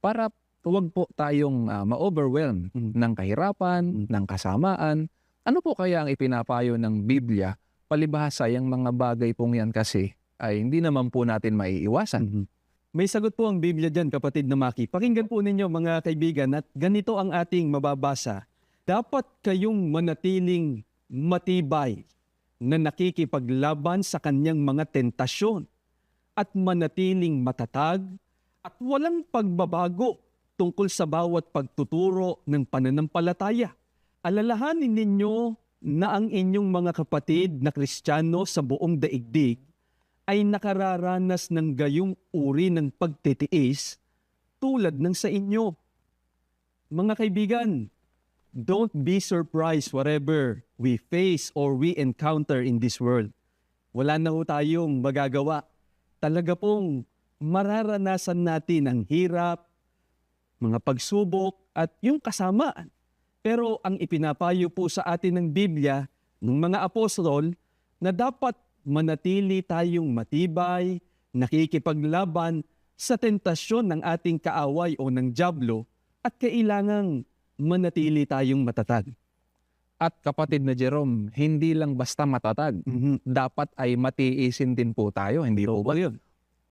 para huwag po tayong ma-overwhelm ng kahirapan, ng kasamaan. Ano po kaya ang ipinapayo ng Biblia? Palibhasa yung mga bagay pong yan kasi ay hindi naman po natin maiiwasan. May sagot po ang Biblia dyan, kapatid na Maki. Pakinggan po ninyo mga kaibigan at ganito ang ating mababasa. Dapat kayong manatiling matibay na nakikipaglaban sa kanyang mga tentasyon at manatiling matatag at walang pagbabago tungkol sa bawat pagtuturo ng pananampalataya. Alalahanin ninyo na ang inyong mga kapatid na Kristiyano sa buong daigdig ay nakararanas ng gayong uri ng pagtitiis tulad ng sa inyo. Mga kaibigan, don't be surprised whatever we face or we encounter in this world. Wala na ho tayong magagawa. Talaga pong mararanasan natin ang hirap, mga pagsubok at yung kasamaan. Pero ang ipinapayo po sa atin ng Biblia, ng mga apostol, na dapat manatili tayong matibay, nakikipaglaban sa tentasyon ng ating kaaway o ng dyablo at kailangang manatili tayong matatag. At kapatid na Jerome, hindi lang basta matatag. Dapat ay matiisin din po tayo, hindi po ba? Yun.